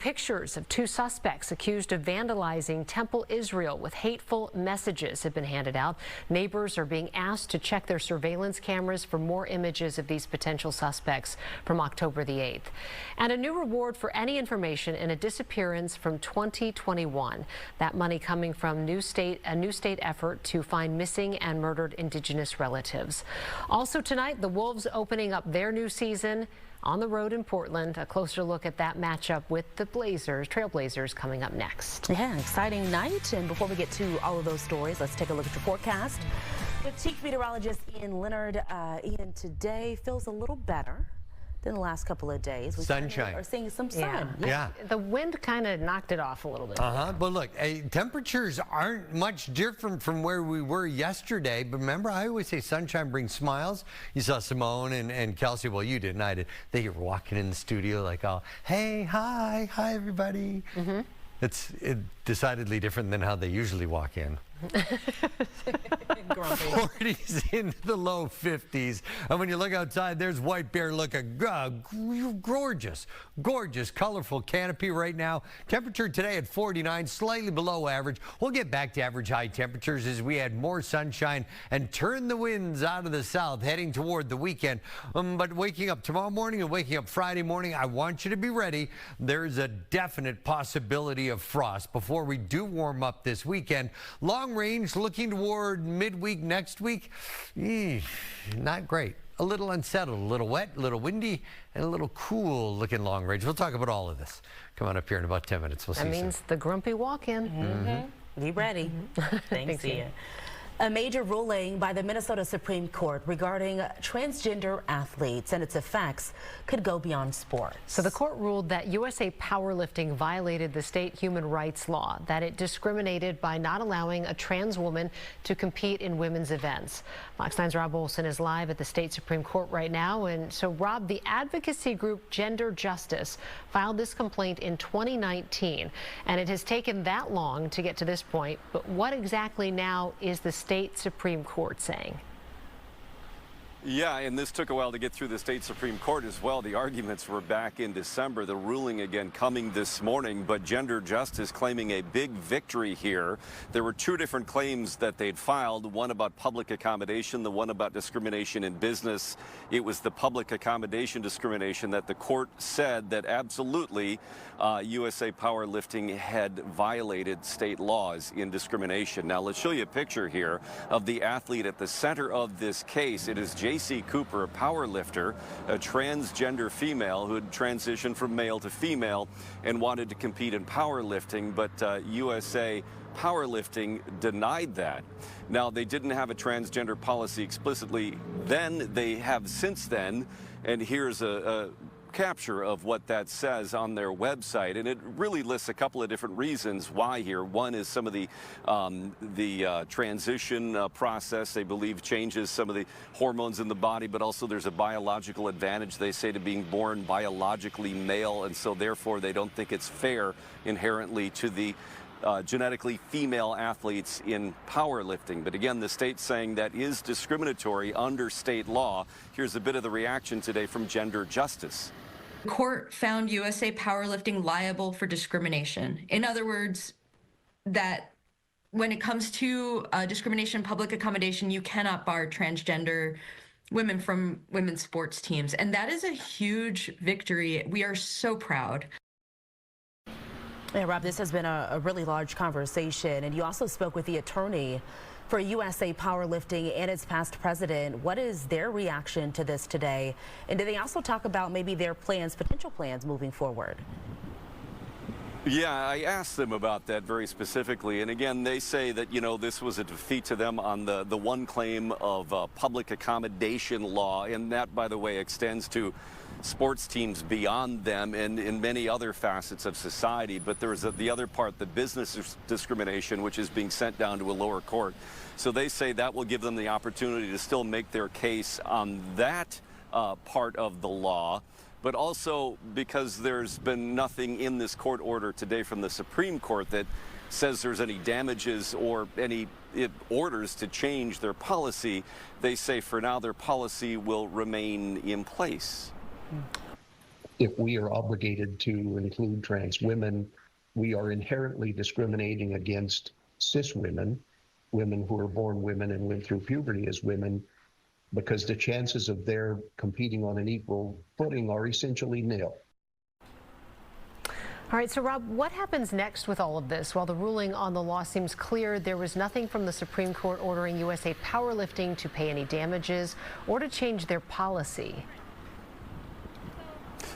pictures of two suspects accused of vandalizing Temple Israel with hateful messages have been handed out. Neighbors are being asked to check their surveillance cameras for more images of these potential suspects from October the 8th. And a new reward for any information in a disappearance from 2021. That money coming from a new state effort to find missing and murdered Indigenous relatives. Also tonight, the Wolves opening up their new season on the road in Portland. A closer look at that matchup with the Trailblazers coming up next. Yeah, exciting night. And before we get to all of those stories, let's take a look at your forecast with Chief Meteorologist Ian Leonard. Ian, today feels a little better than the last couple of days. We Sunshine. are seeing some sun. Yeah. The wind kind of knocked it off a little bit. But look, temperatures aren't much different from where we were yesterday. But remember, I always say sunshine brings smiles. You saw Simone and Kelsey. Well, you didn't. I did. They were walking in the studio like, oh, hey, hi, everybody. It's decidedly different than how they usually walk in. 40s into the low 50s. And when you look outside, there's White Bear looking gorgeous, colorful canopy right now. Temperature today at 49, slightly below average. We'll get back to average high temperatures as we add more sunshine and turn the winds out of the south heading toward the weekend. But waking up tomorrow morning and waking up Friday morning, I want you to be ready. There's a definite possibility of frost before we do warm up this weekend. Long range looking toward midweek next week, not great. A little unsettled, a little wet, a little windy, and a little cool looking long range. We'll talk about all of this. Come on up here in about 10 minutes. We'll see you soon. That means the grumpy walk-in. Be ready. Thanks, Ian. A major ruling by the Minnesota Supreme Court regarding transgender athletes and its effects could go beyond sports. So the court ruled that USA Powerlifting violated the state human rights law, that it discriminated by not allowing a trans woman to compete in women's events. Fox 9's Rob Olson is live at the state Supreme Court right now. And so, Rob, the advocacy group Gender Justice filed this complaint in 2019, and it has taken that long to get to this point. But what exactly now is the state Supreme Court saying? Yeah, and this took a while to get through the state Supreme Court as well. The arguments were back in December, the ruling again coming this morning, but Gender Justice claiming a big victory here. There were two different claims that they'd filed, one about public accommodation, the one about discrimination in business. It was the public accommodation discrimination that the court said that absolutely USA Powerlifting had violated state laws in discrimination. Now, let's show you a picture here of the athlete at the center of this case. It is Jaycee Cooper, a powerlifter, a transgender female who had transitioned from male to female and wanted to compete in powerlifting, but USA Powerlifting denied that. Now, they didn't have a transgender policy explicitly then. They have since then, and here's a capture of what that says on their website, and it really lists a couple of different reasons why here. One is some of the transition process, they believe, changes some of the hormones in the body, but also there's a biological advantage, they say, to being born biologically male, and so therefore they don't think it's fair inherently to the genetically female athletes in powerlifting. But again, the state's saying that is discriminatory under state law. Here's a bit of the reaction today from Gender Justice. The court found USA Powerlifting liable for discrimination. In other words, that when it comes to discrimination, public accommodation, you cannot bar transgender women from women's sports teams. And that is a huge victory. We are so proud. Yeah, Rob, this has been a really large conversation, and you also spoke with the attorney for USA Powerlifting and its past president. What is their reaction to this today? And did they also talk about maybe their plans, potential plans moving forward? Yeah, I asked them about that very specifically. And again, they say that, you know, this was a defeat to them on the one claim of public accommodation law. And that, by the way, extends to sports teams beyond them and in many other facets of society. But there's the other part, the business discrimination, which is being sent down to a lower court. So they say that will give them the opportunity to still make their case on that part of the law. But also because there's been nothing in this court order today from the Supreme Court that says there's any damages or any orders to change their policy, they say for now their policy will remain in place. if we are obligated to include trans women, we are inherently discriminating against cis women, women who are born women and went through puberty as women, because the chances of their competing on an equal footing are essentially nil. All right, so Rob, what happens next with all of this? While the ruling on the law seems clear, there was nothing from the Supreme Court ordering USA Powerlifting to pay any damages or to change their policy.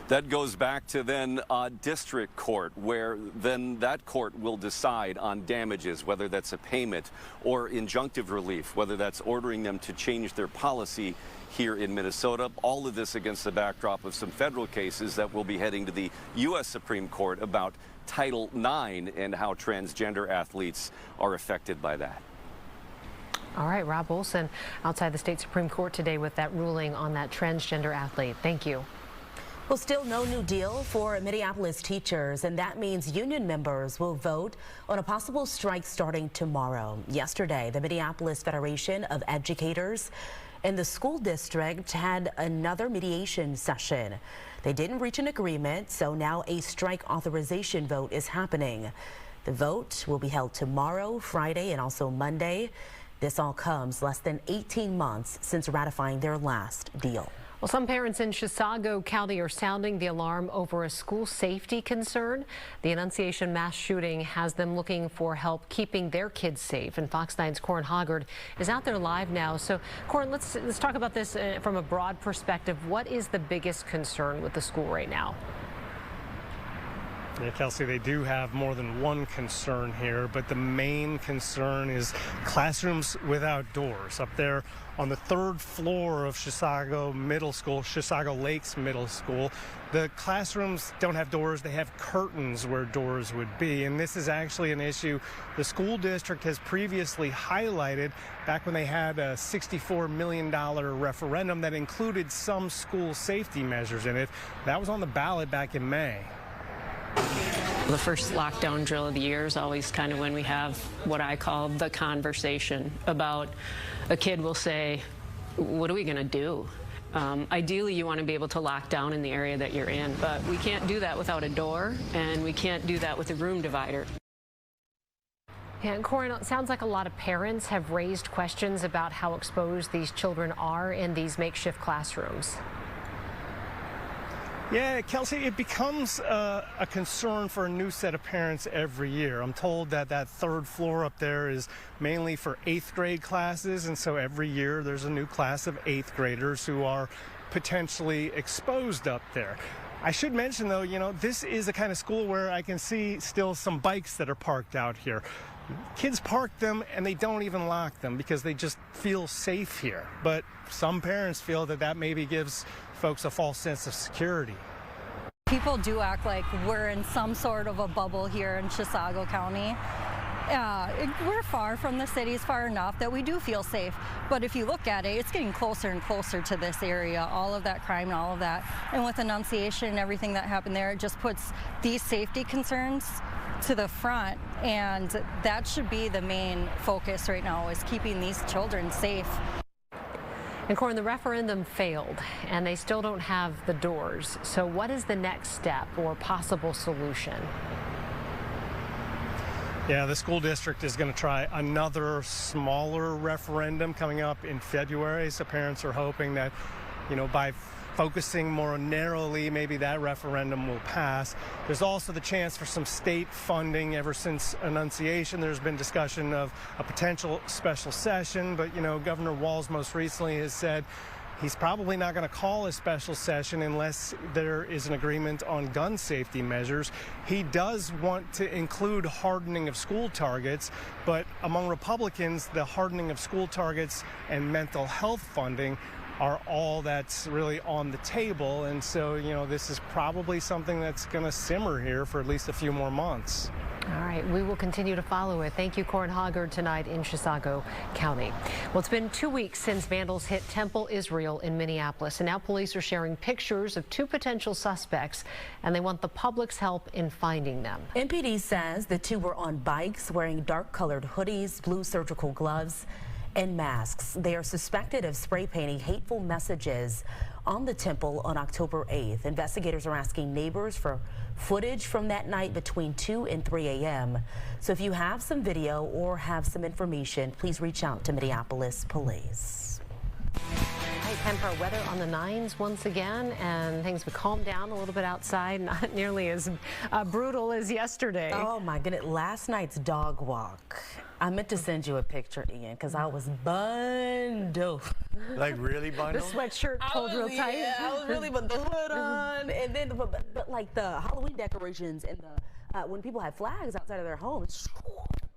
That goes back to then district court, where then that court will decide on damages, whether that's a payment or injunctive relief, whether that's ordering them to change their policy here in Minnesota. All of this against the backdrop of some federal cases that will be heading to the U.S. Supreme Court about Title IX and how transgender athletes are affected by that. All right, Rob Olson outside the state Supreme Court today with that ruling on that transgender athlete. Thank you. Well, still no new deal for Minneapolis teachers, and that means union members will vote on a possible strike starting tomorrow. Yesterday, the Minneapolis Federation of Educators and the school district had another mediation session. They didn't reach an agreement, so now a strike authorization vote is happening. The vote will be held tomorrow, Friday, and also Monday. This all comes less than 18 months since ratifying their last deal. Well, some parents in Chisago County are sounding the alarm over a school safety concern. The Annunciation mass shooting has them looking for help keeping their kids safe. And Fox 9's Corin Hoggard is out there live now. So, Corin, let's talk about this from a broad perspective. What is the biggest concern with the school right now? Yeah, Kelsey, they do have more than one concern here, but the main concern is classrooms without doors. Up there on the 3rd floor of Chisago Middle School, Chisago Lakes Middle School, the classrooms don't have doors. They have curtains where doors would be, and this is actually an issue the school district has previously highlighted back when they had a $64 million referendum that included some school safety measures in it. That was on the ballot back in May. The first lockdown drill of the year is always kind of when we have what I call the conversation about a kid will say, what are we going to do? Ideally, you want to be able to lock down in the area that you're in, but we can't do that without a door, and we can't do that with a room divider. Yeah, and Corin, it sounds like a lot of parents have raised questions about how exposed these children are in these makeshift classrooms. Yeah, Kelsey, it becomes a concern for a new set of parents every year. I'm told that that 3rd floor up there is mainly for 8th grade classes, and so every year there's a new class of 8th graders who are potentially exposed up there. I should mention, though, you know, this is a kind of school where I can see still some bikes that are parked out here. Kids park them and they don't even lock them because they just feel safe here. But some parents feel that that maybe gives folks a false sense of security. People do act like we're in some sort of a bubble here in Chisago County. We're far from the cities, far enough that we do feel safe. But if you look at it, it's getting closer and closer to this area, all of that crime and all of that. And with Annunciation and everything that happened there, it just puts these safety concerns to the front, and that should be the main focus right now, is keeping these children safe. And Corin, the referendum failed, and they still don't have the doors. So what is the next step or possible solution? Yeah, the school district is going to try another smaller referendum coming up in February. So parents are hoping that, you know, by focusing more narrowly, maybe that referendum will pass. There's also the chance for some state funding. Ever since Annunciation, there's been discussion of a potential special session, but, you know, Governor Walz most recently has said he's probably not going to call a special session unless there is an agreement on gun safety measures. He does want to include hardening of school targets, but among Republicans, the hardening of school targets and mental health funding are all that's really on the table. And so, you know, this is probably something that's going to simmer here for at least a few more months. All right, we will continue to follow it. Thank you, Corin Hoggard, tonight in Chisago County. Well, it's been 2 weeks since vandals hit Temple Israel in Minneapolis, and now police are sharing pictures of 2 potential suspects, and they want the public's help in finding them. MPD says the 2 were on bikes wearing dark-colored hoodies, blue surgical gloves, and masks. They are suspected of spray painting hateful messages on the temple on October 8th. Investigators are asking neighbors for footage from that night between 2 and 3 a.m. So if you have some video or have some information, please reach out to Minneapolis Police. High-temper weather on the 9s once again, and things have calmed down a little bit outside, not nearly as brutal as yesterday. Oh my goodness, last night's dog walk. I meant to send you a picture, Ian, because I was bundled. Like really The bundled? sweatshirt pulled real tight. Yeah, I was really with the hood on, and then but like the Halloween decorations and the when people had flags outside of their homes,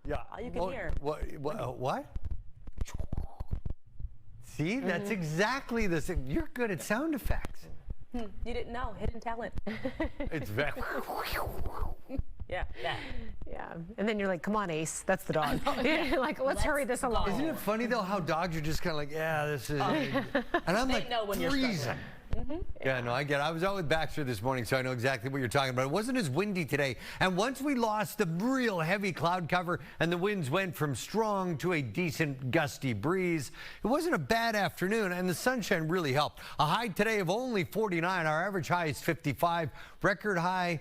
Yeah. all you can hear. What? See, that's exactly the same. You're good at sound effects. You didn't know, hidden talent. It's very. Yeah, that. Yeah, and then you're like, come on, Ace, that's the dog. Like, let's hurry this along. Isn't it funny though how dogs are just kind of like, yeah, this is, and I'm like know when you're freezing. Yeah, no, I get it. I was out with Baxter this morning, so I know exactly what you're talking about. It wasn't as windy today. And once we lost the real heavy cloud cover and the winds went from strong to a decent gusty breeze, it wasn't a bad afternoon, and the sunshine really helped. A high today of only 49. Our average high is 55. Record high,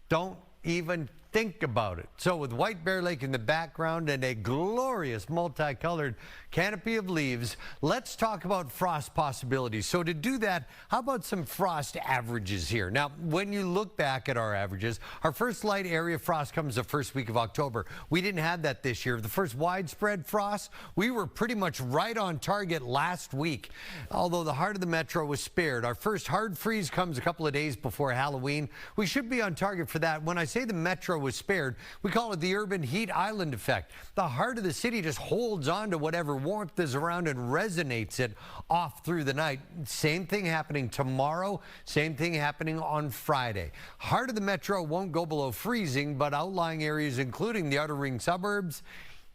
don't even think about it. So with White Bear Lake in the background and a glorious multicolored canopy of leaves, let's talk about frost possibilities. So to do that, how about some frost averages here? Now, when you look back at our averages, our first light area frost comes the first week of October. We didn't have that this year. The first widespread frost, we were pretty much right on target last week, although the heart of the metro was spared. Our first hard freeze comes a couple of days before Halloween. We should be on target for that. When I say the metro was spared, we call it the urban heat island effect. The heart of the city just holds on to whatever warmth is around and resonates it off through the night. Same thing happening tomorrow, same thing happening on Friday. Heart of the metro won't go below freezing, but outlying areas, including the outer ring suburbs,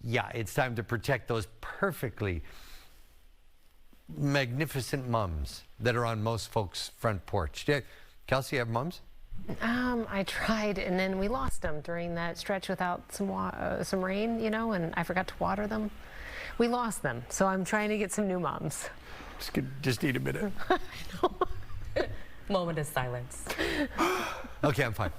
yeah, it's time to protect those perfectly magnificent mums that are on most folks' front porch. Kelsey, you have mums? I tried, and then we lost them during that stretch without some rain, you know, and I forgot to water them. We lost them, so I'm trying to get some new moms. Just need a minute. I know. Moment of silence. Okay, I'm fine.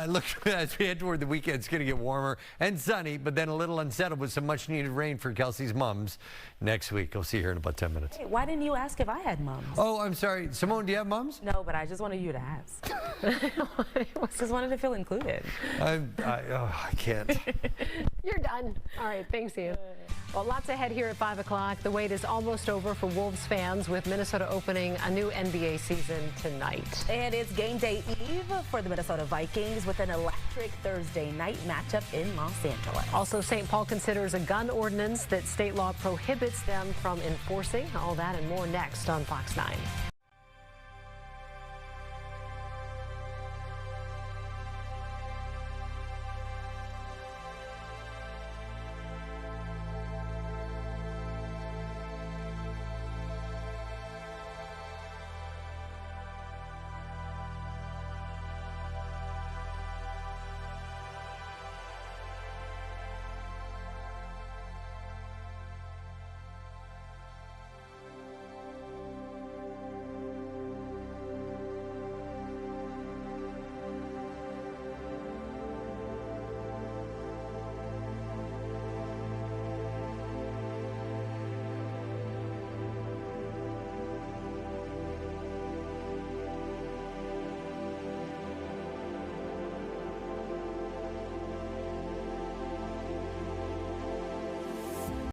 Look, as we head toward the weekend, it's going to get warmer and sunny, but then a little unsettled with some much-needed rain for Kelsey's mums next week. I'll see you here in about 10 minutes. Hey, why didn't you ask if I had mums? Oh, I'm sorry. Simone, do you have mums? No, but I just wanted you to ask. Just wanted to feel included. I can't. You're done. All right, thanks, Ian. Well, lots ahead here at 5 o'clock. The wait is almost over for Wolves fans, with Minnesota opening a new NBA season tonight. And it's game day eve for the Minnesota Vikings with an electric Thursday night matchup in Los Angeles. Also, St. Paul considers a gun ordinance that state law prohibits them from enforcing. All that and more next on Fox 9.